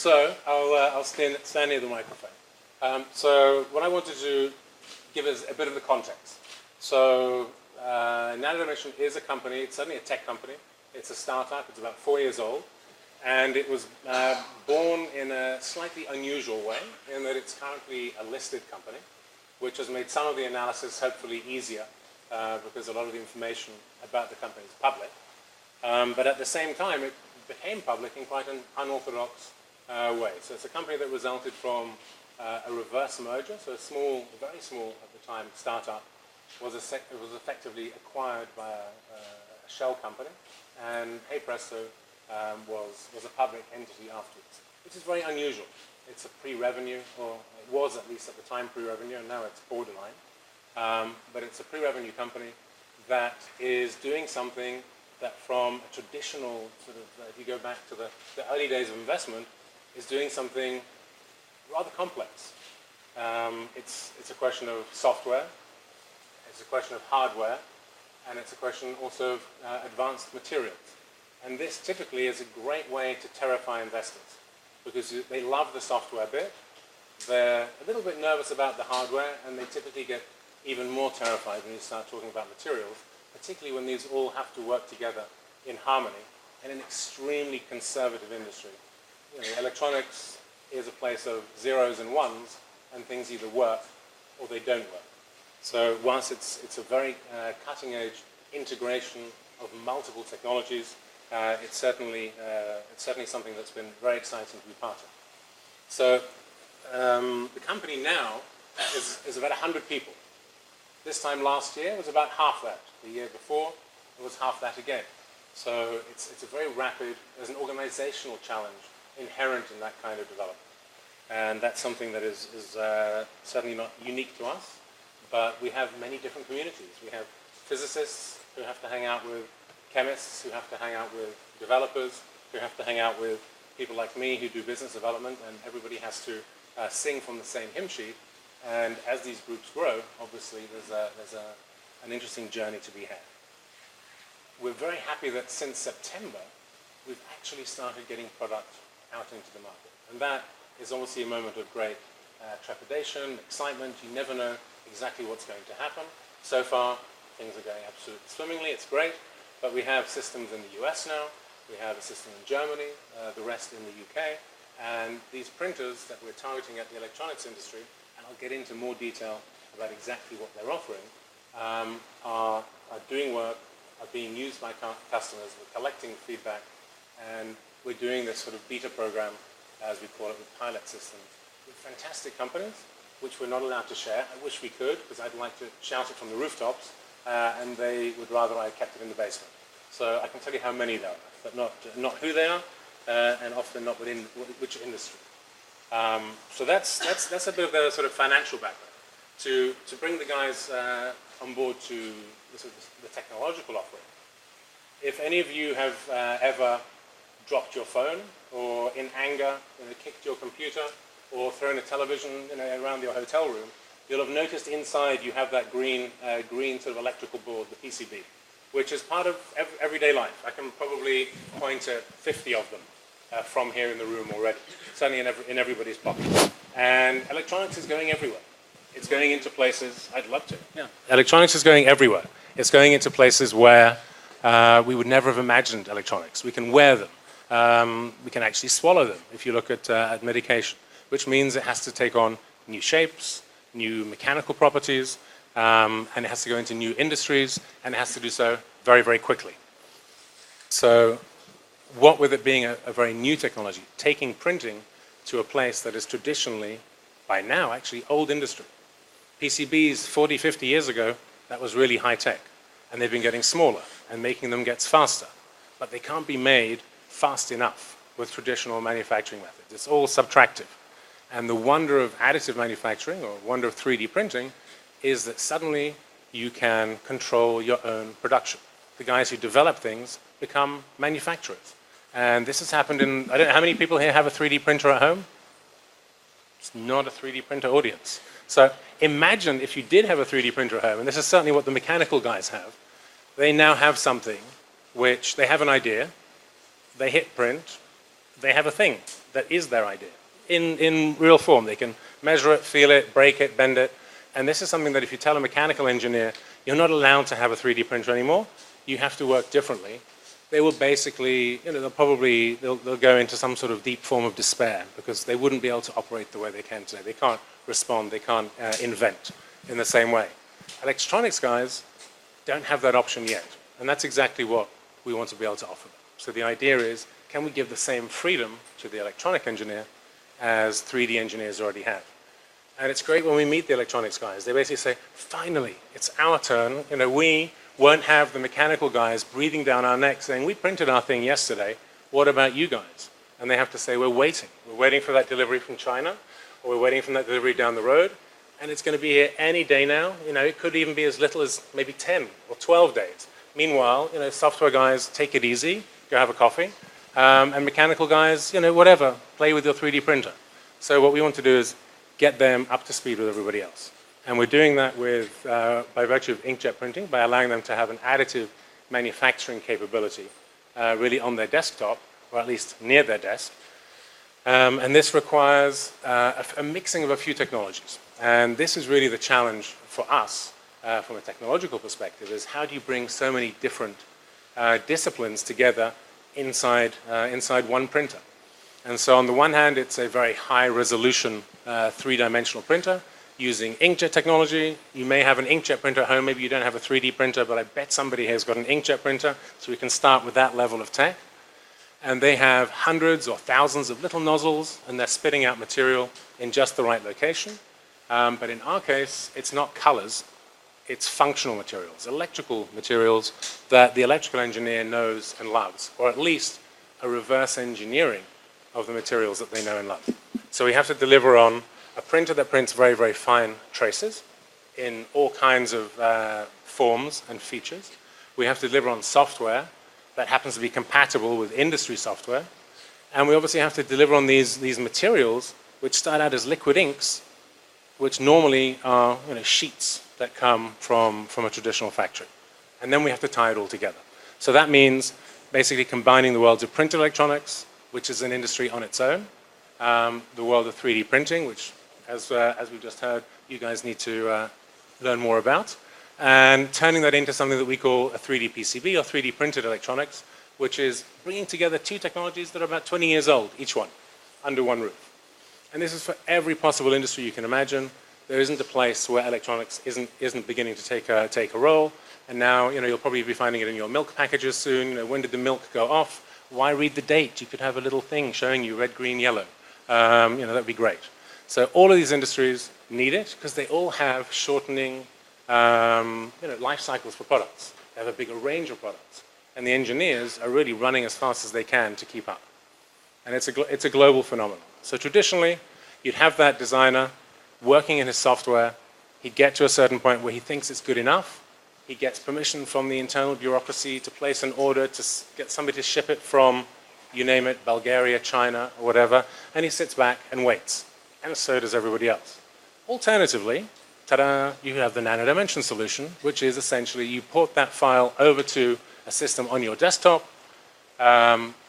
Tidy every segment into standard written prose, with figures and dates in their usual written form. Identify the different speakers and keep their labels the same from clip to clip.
Speaker 1: So I'll stand near the microphone. So what I wanted to give is a bit of the context. So NANODIMENSION is a company. It's certainly a tech company. It's a startup. It's about 4 years old. And it was born in a slightly unusual way in that it's currently a listed company, which has made some of the analysis hopefully easier because a lot of the information about the company is public. But at the same time, it became public in quite an unorthodox way. So it's a company that resulted from a reverse merger. So a small, very small at the time, startup was effectively acquired by a shell company. And hey presto, was a public entity afterwards, which is very unusual. It's a pre-revenue, or it was at least at the time pre-revenue, and now it's borderline. But it's a pre-revenue company that is doing something that from a traditional sort of, if you go back to the early days of investment, is doing something rather complex. It's a question of software, it's a question of hardware, and it's a question also of advanced materials. And this typically is a great way to terrify investors because they love the software bit, they're a little bit nervous about the hardware, and they typically get even more terrified when you start talking about materials, particularly when these all have to work together in harmony in an extremely conservative industry. You know, electronics is a place of zeros and ones, and things either work or they don't work. So whilst it's a very cutting-edge integration of multiple technologies, it's certainly something that's been very exciting to be part of. So the company now is about 100 people. This time last year was about half that. The year before it was half that again. So it's a very rapid, there's an organizational challenge inherent in that kind of development. And that's something that is certainly not unique to us, but we have many different communities. We have physicists who have to hang out with chemists, who have to hang out with developers, who have to hang out with people like me who do business development, and everybody has to sing from the same hymn sheet. And as these groups grow, obviously there's an interesting journey to be had. We're very happy that since September, we've actually started getting product out into the market. And that is obviously a moment of great trepidation, excitement. You never know exactly what's going to happen. So far, things are going absolutely swimmingly. It's great. But we have systems in the US now. We have a system in Germany, the rest in the UK. And these printers that we're targeting at the electronics industry, and I'll get into more detail about exactly what they're offering, are doing work, are being used by customers. We're collecting feedback, and we're doing this sort of beta program, as we call it, with pilot systems, with fantastic companies, which we're not allowed to share. I wish we could, because I'd like to shout it from the rooftops, and they would rather I kept it in the basement. So I can tell you how many there are, but not who they are, and often not within which industry. So that's a bit of the sort of financial background. To bring the guys on board to the technological offering. If any of you have ever dropped your phone, or in anger kicked your computer, or thrown a television around your hotel room, you'll have noticed inside you have that green sort of electrical board, the PCB, which is part of everyday life. I can probably point at 50 of them from here in the room already, certainly in everybody's pocket. And electronics is going everywhere. It's going into places, I'd love to. Yeah. Electronics is going everywhere. It's going into places where we would never have imagined electronics. We can wear them. We can actually swallow them if you look at medication, which means it has to take on new shapes, new mechanical properties, and it has to go into new industries, and it has to do so very, very quickly. So what with it being a very new technology, taking printing to a place that is traditionally, by now, actually old industry. PCBs 40, 50 years ago, that was really high tech, and they've been getting smaller, and making them gets faster. But they can't be made fast enough with traditional manufacturing methods. It's all subtractive. And the wonder of additive manufacturing, or wonder of 3D printing, is that suddenly you can control your own production. The guys who develop things become manufacturers. And this has happened in, I don't know, how many people here have a 3D printer at home? It's not a 3D printer audience. So imagine if you did have a 3D printer at home, and this is certainly what the mechanical guys have. They now have something which they have an idea, they hit print, they have a thing. that is their idea in real form. They can measure it, feel it, break it, bend it. And this is something that if you tell a mechanical engineer, you're not allowed to have a 3D printer anymore, you have to work differently, they will basically, they'll go into some sort of deep form of despair because they wouldn't be able to operate the way they can today. They can't respond, they can't invent in the same way. Electronics guys don't have that option yet. And that's exactly what we want to be able to offer them. So the idea is, can we give the same freedom to the electronic engineer as 3D engineers already have? And it's great when we meet the electronics guys. They basically say, finally, it's our turn. We won't have the mechanical guys breathing down our necks saying, we printed our thing yesterday, what about you guys? And they have to say, we're waiting. We're waiting for that delivery from China, or we're waiting for that delivery down the road, and it's going to be here any day now. It could even be as little as maybe 10 or 12 days. Meanwhile, software guys, take it easy, go have a coffee, and mechanical guys, whatever, play with your 3D printer. So what we want to do is get them up to speed with everybody else. And we're doing that by virtue of inkjet printing, by allowing them to have an additive manufacturing capability really on their desktop, or at least near their desk. And this requires a mixing of a few technologies. And this is really the challenge for us from a technological perspective, is how do you bring so many different disciplines together inside one printer? And so on the one hand, it's a very high resolution three-dimensional printer using inkjet technology. You may have an inkjet printer at home, maybe you don't have a 3D printer, but I bet somebody here has got an inkjet printer, so we can start with that level of tech. And they have hundreds or thousands of little nozzles, and they're spitting out material in just the right location. But in our case, it's not colors, it's functional materials, electrical materials that the electrical engineer knows and loves, or at least a reverse engineering of the materials that they know and love. So we have to deliver on a printer that prints very, very fine traces in all kinds of forms and features. We have to deliver on software that happens to be compatible with industry software. And we obviously have to deliver on these materials which start out as liquid inks, which normally are sheets that come from a traditional factory. And then we have to tie it all together. So that means basically combining the worlds of printed electronics, which is an industry on its own, the world of 3D printing, which, as we've just heard, you guys need to learn more about, and turning that into something that we call a 3D PCB, or 3D printed electronics, which is bringing together two technologies that are about 20 years old, each one, under one roof. And this is for every possible industry you can imagine. There isn't a place where electronics isn't beginning to take a role. And now, you'll probably be finding it in your milk packages soon. When did the milk go off? Why read the date? You could have a little thing showing you red, green, yellow. That'd be great. So all of these industries need it because they all have shortening life cycles for products. They have a bigger range of products. And the engineers are really running as fast as they can to keep up. And it's a global phenomenon. So traditionally, you'd have that designer working in his software. He'd get to a certain point where he thinks it's good enough. He gets permission from the internal bureaucracy to place an order to get somebody to ship it from, you name it, Bulgaria, China, or whatever, and he sits back and waits. And so does everybody else. Alternatively, ta-da, you have the NANODIMENSION solution, which is essentially you port that file over to a system on your desktop,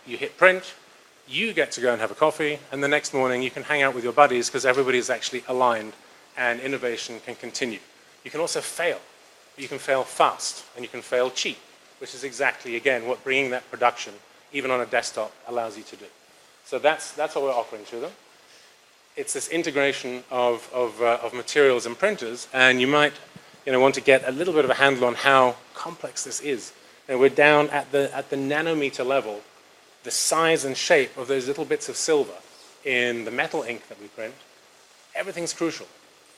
Speaker 1: you hit print, you get to go and have a coffee, and the next morning you can hang out with your buddies because everybody is actually aligned and innovation can continue. You can also fail. You can fail fast and you can fail cheap, which is exactly, again, what bringing that production, even on a desktop, allows you to do. So that's what we're offering to them. It's this integration of materials and printers, and you might want to get a little bit of a handle on how complex this is. And we're down at the nanometer level. The size and shape of those little bits of silver in the metal ink that we print, everything's crucial.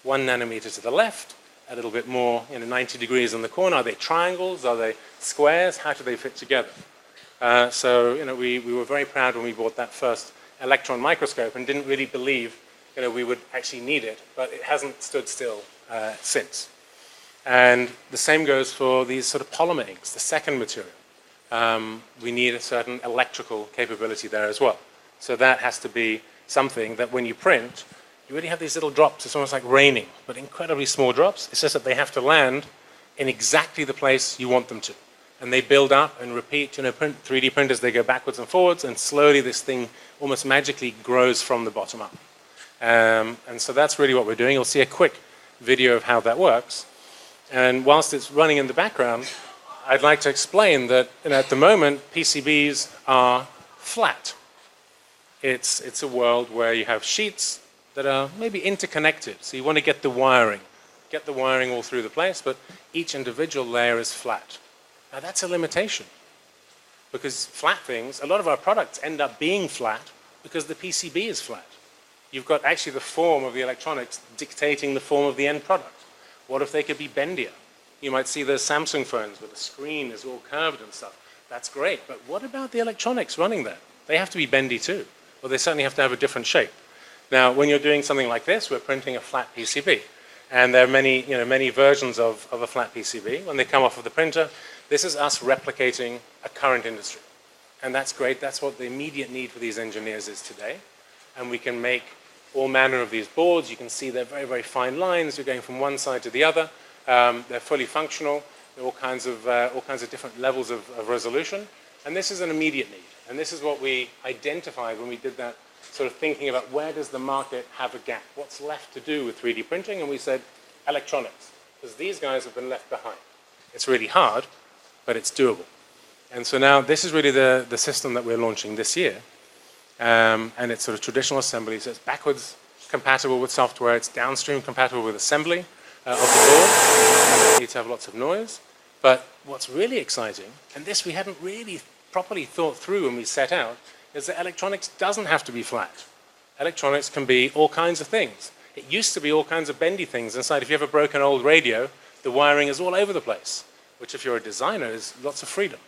Speaker 1: 1 nanometer to the left, a little bit more, 90 degrees in the corner. Are they triangles? Are they squares? How do they fit together? So we were very proud when we bought that first electron microscope and didn't really believe we would actually need it, but it hasn't stood still since. And the same goes for these sort of polymer inks, the second material. We need a certain electrical capability there as well. So that has to be something that when you print, you really have these little drops. It's almost like raining, but incredibly small drops. It's just that they have to land in exactly the place you want them to. and they build up and repeat. 3D printers, they go backwards and forwards, and slowly this thing almost magically grows from the bottom up. And so that's really what we're doing. You'll see a quick video of how that works. And whilst it's running in the background, I'd like to explain that at the moment, PCBs are flat. It's a world where you have sheets that are maybe interconnected. So you want to get the wiring all through the place, but each individual layer is flat. Now that's a limitation, because flat things, a lot of our products end up being flat because the PCB is flat. You've got actually the form of the electronics dictating the form of the end product. What if they could be bendier? You might see those Samsung phones where the screen is all curved and stuff. That's great, but what about the electronics running there? They have to be bendy too, or they certainly have to have a different shape. Now, when you're doing something like this, we're printing a flat PCB. And there are many versions of a flat PCB. When they come off of the printer, this is us replicating a current industry. And that's great. That's what the immediate need for these engineers is today. And we can make all manner of these boards. You can see they're very, very fine lines. You're going from one side to the other. They're fully functional. They're all kinds of different levels of resolution. And this is an immediate need. And this is what we identified when we did that sort of thinking about where does the market have a gap? What's left to do with 3D printing? And we said electronics, because these guys have been left behind. It's really hard, but it's doable. And so now this is really the system that we're launching this year. And it's sort of traditional assembly. So it's backwards compatible with software. It's downstream compatible with assembly of the board. You need to have lots of noise. But what's really exciting, and this we hadn't really properly thought through when we set out, is that electronics doesn't have to be flat. Electronics can be all kinds of things. It used to be all kinds of bendy things inside. If you ever broke an old radio, the wiring is all over the place, which if you're a designer is lots of freedom.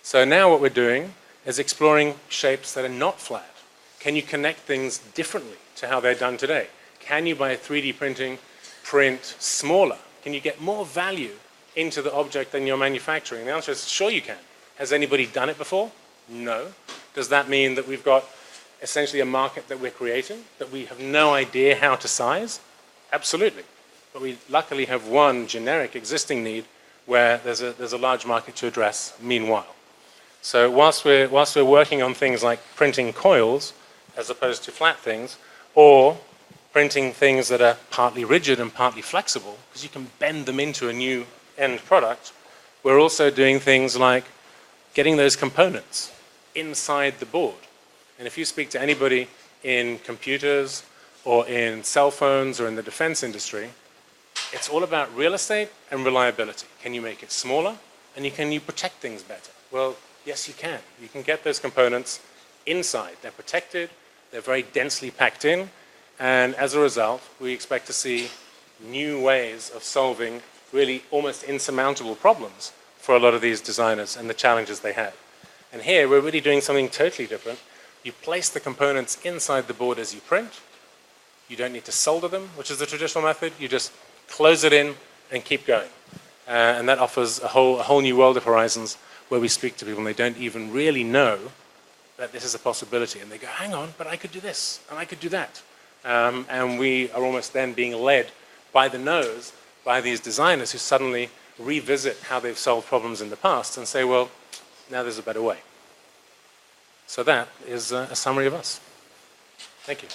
Speaker 1: So now what we're doing is exploring shapes that are not flat. Can you connect things differently to how they're done today? Can you, by 3D printing, print smaller? Can you get more value into the object than you're manufacturing? The answer is sure you can. Has anybody done it before? No. Does that mean that we've got essentially a market that we're creating, that we have no idea how to size? Absolutely. But we luckily have one generic existing need where there's a large market to address meanwhile. So whilst we're working on things like printing coils as opposed to flat things, or printing things that are partly rigid and partly flexible, because you can bend them into a new end product, we're also doing things like getting those components inside the board. And if you speak to anybody in computers or in cell phones or in the defense industry, it's all about real estate and reliability. Can you make it smaller? And can you protect things better? Well, yes, you can. You can get those components inside. They're protected. They're very densely packed in. And as a result, we expect to see new ways of solving really almost insurmountable problems for a lot of these designers and the challenges they have. And here, we're really doing something totally different. You place the components inside the board as you print. You don't need to solder them, which is the traditional method. You just close it in and keep going. And that offers a whole new world of horizons where we speak to people and they don't even really know that this is a possibility. And they go, hang on, but I could do this, and I could do that. And we are almost then being led by the nose by these designers who suddenly revisit how they've solved problems in the past and say, well, now there's a better way. So that is a summary of us. Thank you.